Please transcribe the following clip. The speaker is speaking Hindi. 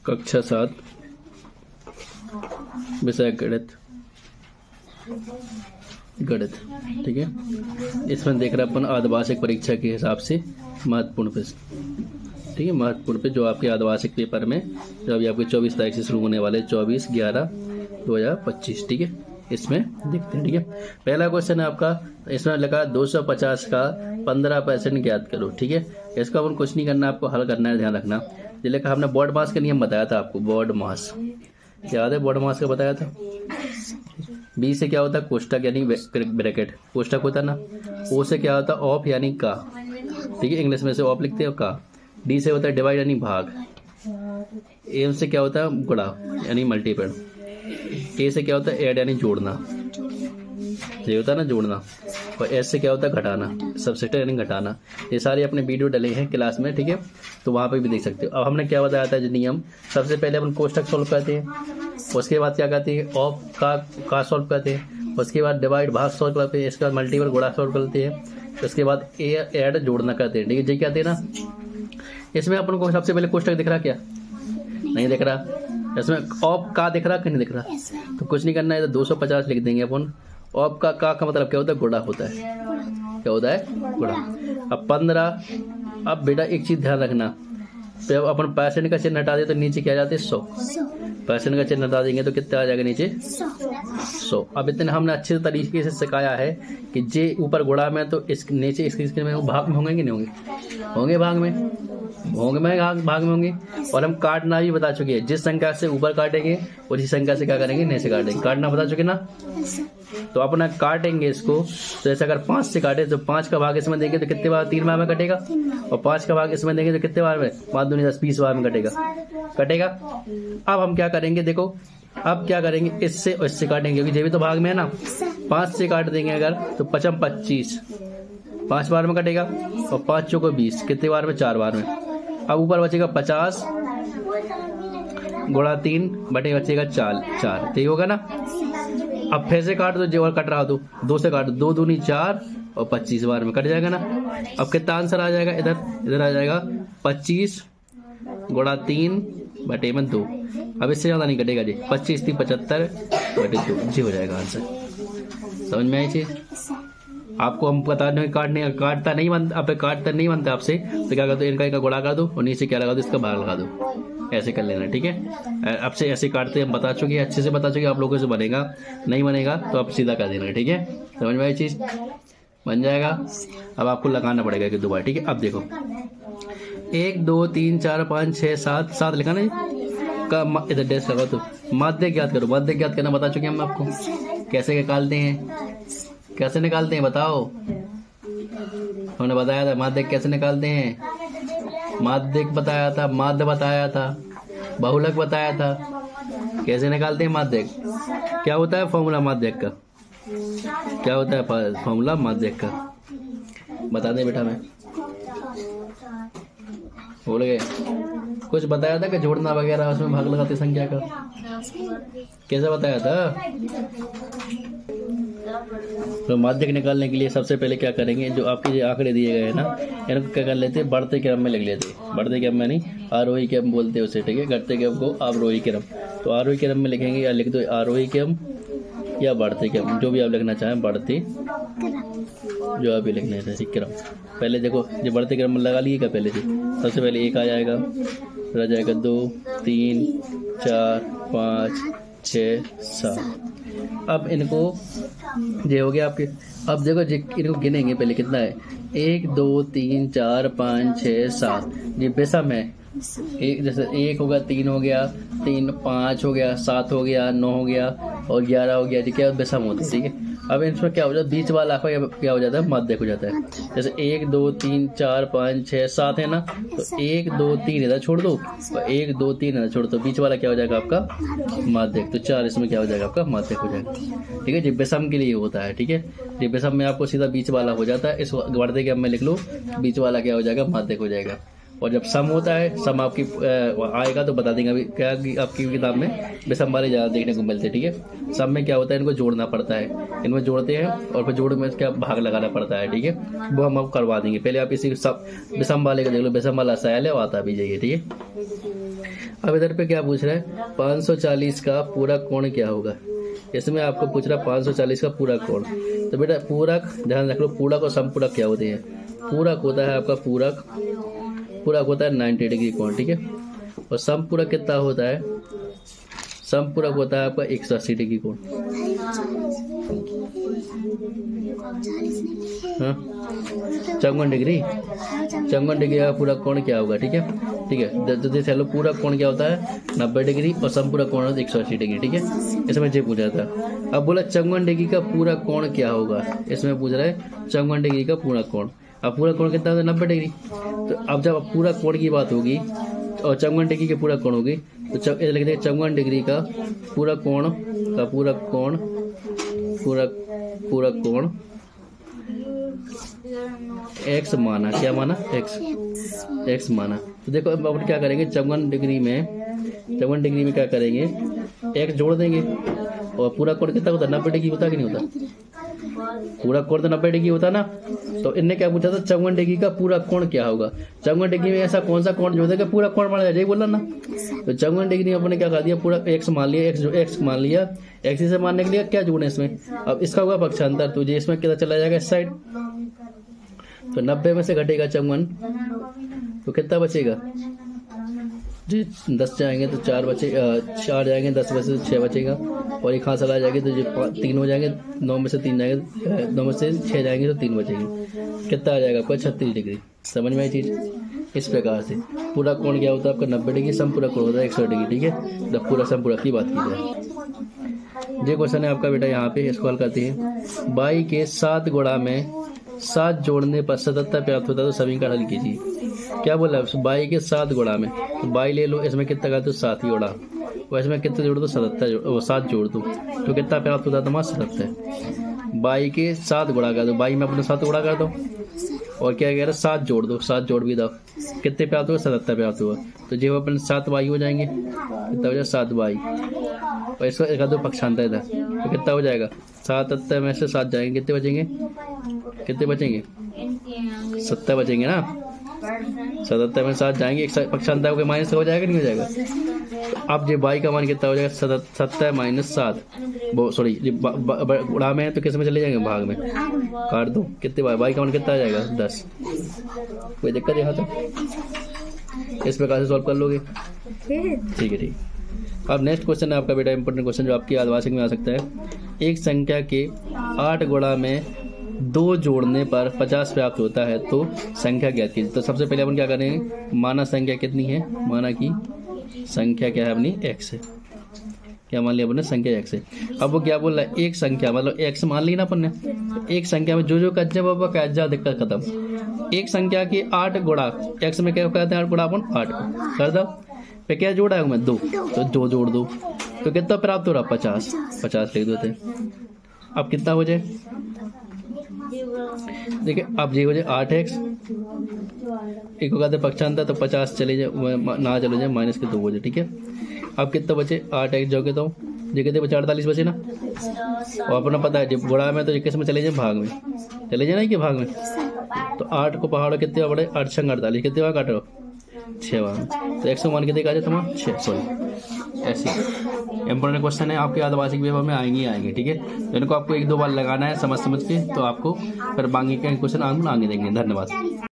कक्षा 7 विषय गणित। ठीक है, इसमें देख रहे अपन अर्धवार्षिक परीक्षा के हिसाब से महत्वपूर्ण प्रश्न। ठीक है, महत्वपूर्ण पे जो आपके अर्धवार्षिक पेपर में जो अभी आपके 24 तारीख से शुरू होने वाले 24/11/2025। ठीक है, इसमें देखते हैं। ठीक है, पहला क्वेश्चन है आपका, इसमें लगा 250 का 15% ज्ञात करो। ठीक है, इसका अपन कुछ नहीं करना, आपको हल करना है, ध्यान रखना। ये लेकर हमने बोर्ड मास का नियम बताया था आपको, बोर्ड मास याद है? बोर्ड मास का बताया था। बी से क्या होता है? कोष्टक यानी ब्रैकेट, कोष्टक होता है ना। ओ से क्या होता है? ऑफ यानी का। ठीक है, इंग्लिश में से ऑफ लिखते हो का। डी से होता है डिवाइड यानी भाग। एम से क्या होता है? गुणा यानी मल्टीपल। ए से क्या होता है? ऐड यानी जोड़ना, ये होता है ना जोड़ना। और एस से क्या होता है? घटाना, सबसेक्टर यानी घटाना। ये सारे अपने वीडियो डले हैं क्लास में। ठीक है, तो वहां पे भी देख सकते हो। अब हमने क्या बताया था जो नियम, सबसे पहले अपन कोष्टक सॉल्व करते हैं, उसके बाद क्या करते हैं? ऑफ का सॉल्व करते हैं, उसके बाद डिवाइड भाग सॉल्व करते हैं, इसके बाद मल्टीपल गुणा सॉल्व करते हैं, उसके बाद ऐड जोड़ना करते हैं। ठीक है, जी कहते हैं ना। इसमें अपन को सबसे पहले कोष्टक दिख रहा क्या? नहीं दिख रहा। इसमें ऑफ का दिख रहा कि नहीं दिख रहा? तो कुछ नहीं करना है, 250 लिख देंगे अपन। ऑफ का मतलब क्या होता है? गुणा होता है। क्या होता है? गुणा। अब 15। अब बेटा एक चीज ध्यान रखना, जब अपन परसेंट का चिन्ह हटा दे तो नीचे क्या जाते? 100। परसेंट का चिन्ह हटा देंगे तो कितना आ जाएगा नीचे? 100। अब इतने हमने अच्छे तरीके से सिखाया है कि जे ऊपर गुणा में तो इस नीचे इसके में भाग में होंगे कि नहीं होंगे? होंगे, भाग में होंगे। और हम काटना भी बता चुके हैं, जिस संख्या से ऊपर काटेंगे उसी संख्या से क्या करेंगे? नीचे काटेंगे। काटना बता चुके ना। तो अपना काटेंगे इसको, तो जैसे अगर 5 से काटे तो 5 का भाग इसमें देंगे तो कितने बार? 3 बार में कटेगा। और 5 का भाग इसमें देंगे तो कितने बार में? 5 दूनी 10, 20 बार में कटेगा। अब हम क्या करेंगे? देखो, अब क्या करेंगे? इससे और इससे काटेंगे, क्योंकि ये भी तो भाग में है ना। 5 से काट देंगे अगर तो 55 25, 5 बार में कटेगा। और 5 चौको 20, कितने बार में? 4 बार में। अब ऊपर बचेगा 50 गुणा 3 बटे बचेगा 4। ठीक होगा ना। अब फिर से काट दो, जो और कट रहा तो 2 से काट दो, 2 दूनी 4 और 25 बार में कट जाएगा ना। अब कितना आंसर आ जाएगा? इधर आ जाएगा 25 गुणा 3 बटे 2। अब इससे ज्यादा नहीं कटेगा जी। 25 3 75 बटे 2 जी हो जाएगा आंसर। समझ में आई चीज? आपको हम बता दें काटता नहीं बनता आपसे, तो क्या कर दो? इनका गुणा कर दो और नीचे क्या लगा दो? इसका भाग लगा दो। ऐसे कर लेना। ठीक है, अब से ऐसे काटते हम बता चुके, अच्छे से बता चुके। आप लोगों से बनेगा नहीं बनेगा तो आप सीधा कर देना। ठीक है, समझ में आई चीज? बन जाएगा। अब आपको लगाना पड़ेगा कि दोबारा। ठीक है, अब देखो 1 2 3 4 5 6 7 लिखा ना का, इधर डैश लगा। तो माध्य ज्ञात करो। माध्य ज्ञात करना बता चुके हम आपको, कैसे निकालते हैं बताओ। हमने बताया था माध्यक कैसे निकालते हैं। माध्यक बताया था, माध्य बताया था, बहुलक बताया था। कैसे निकालते हैं माध्यक? क्या होता है फॉर्मूला माध्यक का? क्या होता है फॉर्मूला माध्यक का? बता दे बेटा। मैं भूल गए। कुछ बताया था कि जोड़ना वगैरह, उसमें भाग लगाते संख्या का कैसे बताया था? तो माध्यक निकालने के लिए सबसे पहले क्या करेंगे? जो आपके आंकड़े दिए गए हैं ना, इनको क्या कर लेते हैं? बढ़ते क्रम में लिख लेते हैं। बढ़ते क्रम में नहीं, आरोही क्रम बोलते हैं उसे। ठीक है, घटते क्रम को आरोही क्रम। तो आरोही क्रम में लिखेंगे, या लिख दो आरोही क्रम या बढ़ते क्रम, जो भी आप लिखना चाहें। बढ़ते जो आप भी लिखना है क्रम। पहले देखो, जो बढ़ते क्रम में लगा लिएगा पहले से। सबसे पहले 1 आ जाएगा, फिर आ जाएगा 2 3 4 5 6 7। अब इनको ये हो गया आपके। अब देखो इनको गिनेंगे पहले कितना है। 1 2 3 4 5 6 7। ये विषम है। एक जैसे 1 हो गया, 3 हो गया, 3 5 हो गया, 7 हो गया, 9 हो गया और 11 हो गया। जी क्या विषम होते हैं। ठीक है, अब इसमें क्या हो जाता है? बीच वाला क्या हो जाता है? माध्यक हो जाता है। जैसे 1 2 3 4 5 6 7 है ना, तो 1 2 3 इधर छोड़ दो और 1 2 3 इधर छोड़ दो। बीच वाला क्या हो जाएगा आपका? माध्यक। तो 4 इसमें क्या हो जाएगा आपका? माध्यक हो जाएगा। ठीक है, जी विषम के लिए होता है। ठीक है, जी विषम में आपको सीधा बीच वाला हो जाता है। इस बढ़ते क्रम में लिख लो, बीच वाला क्या हो जाएगा? माध्यक हो जाएगा। और जब सम होता है, सम आपकी आएगा तो बता देंगे। अभी क्या आपकी किताब में विषम वाले ज़्यादा देखने को मिलते हैं, ठीक है। सम में क्या होता है, इनको जोड़ना पड़ता है, इनमें जोड़ते हैं और फिर जोड़ में क्या भाग लगाना पड़ता है, ठीक है। वो हम आपको करवा देंगे। पहले आप इसी सब विषम वाले को देख लो, विषम वाला सयाल है वो आता भी जाइए, ठीक है। अब इधर पे क्या पूछ रहा है, 540 का पूरक कोण क्या होगा। इसमें आपको पूछ रहा है 540 का पूरक कोण। तो बेटा पूरक ध्यान रख लो, पूरक और समपूरक क्या होते हैं। पूरक होता है आपका पूरक होता है 90 डिग्री कोण, ठीक है। और समपूरक कितना होता है, समपूरक होता है आपका 180 डिग्री कोण। हाँ 54 डिग्री का पूरक कोण क्या होगा, ठीक है, ठीक है। तो जैसे लो पूरक कोण क्या होता है 90 डिग्री और समपूरक कोण होता है 180 डिग्री, ठीक है। इसमें जो पूछा था, अब बोला 54 डिग्री का पूरक कोण क्या होगा। इसमें पूछ रहा है 54 डिग्री का पूरक कोण। अब पूरा कोण कितना होता है 90 डिग्री। तो अब जब पूरा कोण की बात होगी और 54 डिग्री के पूरा कोण होगी तो लिखते हैं 54 डिग्री का पूरा कोण x माना, क्या माना, x माना। तो देखो अब अपन क्या करेंगे, 54 डिग्री में क्या करेंगे, x जोड़ देंगे। और पूरा कोण कितना होता है 90 डिग्री होता कि नहीं होता, पूरा कोण तो 90 डिग्री होता ना। तो इनने क्या पूछा था 54 डिग्री का पूरा कोण क्या होगा। 54 डिग्री में ऐसा कौन सा कोण जोड़ देगा पूरा कोण बन जाए, बोला ना। तो 54 डिग्री में अपने क्या कर दिया, पूरा x मान लिया, x मान लिया। x से मानने के लिए क्या जोड़े इसमें, अब इसका होगा पक्षांतर, तो ये इसमें कितना चला जाएगा इस साइड। तो 90 में से घटेगा 54 तो कितना बचेगा जी, 10 जाएंगे तो 4 बचे, 4 जाएंगे 10 में से 6 बचेगा। और एक हाथ चला जाएगी तो जो 3 हो जाएंगे, 9 में से 3 जाएंगे, 9 में से 6 जाएंगे तो 3 बचेगी। कितना आ जाएगा आपका 36 डिग्री। समझ में आई चीज। इस प्रकार से पूरा कोण क्या होता है आपका 90 डिग्री, समपूरक कोण होता है 180 डिग्री, ठीक है। जब पूरा समपूरक की बात की जाए, ये क्वेश्चन है आपका बेटा यहाँ पे, इसको हल करते हैं। 22 के 7 गुणा में 7 जोड़ने पर 77 प्राप्त होता है, तो सभी का हल कीजिए। क्या बोला, 22 के 7 गुणा में, तो 22 ले लो, इसमें कितना का तो 7 ही जोड़ा, और इसमें कितना जोड़ दो 77, 7 जोड़ दो तो कितना प्राप्त होता है तुम्हारा 77। 22 के 7 गुणा कर दो, 22 में अपने 7 गुणा कर दो और क्या कह रहा है 7 जोड़ दो, 7 जोड़ भी दो, कितने प्राप्त हुआ 77 प्राप्त हुआ। तो जो अपने 7 वाई हो जाएंगे, कितना हो जाएगा 7 वाई, और इसको एक दो पक्षांतर इधर, तो कितना हो जाएगा 77 में से 7 जाएंगे, कितने बचेंगे 70 बचेंगे ना। 77 में 7 जाएंगे, एक पक्षांतर के माइनस हो जाएगा नहीं हो जाएगा। तो अब ये बाई का मान कितना हो जाएगा 70 माइनस 7, सॉरी गुणा में है तो किस में चले जाएंगे, भाग में काट दो। कितने बाई का मान कितना आ जाएगा 10। कोई दिक्कत यहाँ तो इस प्रकार से सॉल्व कर लोगे, ठीक है, ठीक। अब नेक्स्ट क्वेश्चन है आपका बेटा इंपॉर्टेंट क्वेश्चन जो आपकी आवासिक में आ सकता है। एक संख्या के 8 गुणा में 2 जोड़ने पर 50 प्राप्त होता है, तो संख्या ज्ञात कीजिए। तो सबसे पहले अपन क्या करेंगे, माना संख्या कितनी है, माना की संख्या क्या है अपनी x है, क्या मान लिया अपन ने संख्या x है। अब वो क्या बोल रहा है, एक संख्या मतलब x मान ली ना अपन ने, एक संख्या में जो कच्चा वो कच्चा दिक्कत खत्म। एक संख्या के 8 गुणा, x में क्या कहते हैं 8 गुणा, अपन 8 कर दो, पे क्या जोड़ा है मैं 2, तो 2 जोड़ दो तो कितना प्राप्त हो रहा 50 लिख देते। अब कितना हो जाए, देखिए अब ये हो जाए 8x, एक को कहते पक्षांतर, तो 50 चले जाए ना चले जाए माइनस के 2 हो जाए, ठीक है। अब कितना बचे 8x जो कहता हूँ, ये कहते बचे 48 बचे ना। और अपना पता है जब गुणा में तो किस में चले जाए, भाग में चले जाए ना, कि भाग में। तो 8 को पहाड़ो कितने बड़े 8 6 48, कितने बार काट रहे हो 6 बार, तो 100 मान कितने का आ जाए तुम्हारा 6, सॉरी। ऐसे इंपॉर्टेंट क्वेश्चन है आपके आदिवासी पेपर में आएंगे, ठीक है। इनको आपको 1-2 बार लगाना है समझ के, तो आपको फिर बाकी के क्वेश्चन आगे देंगे। धन्यवाद।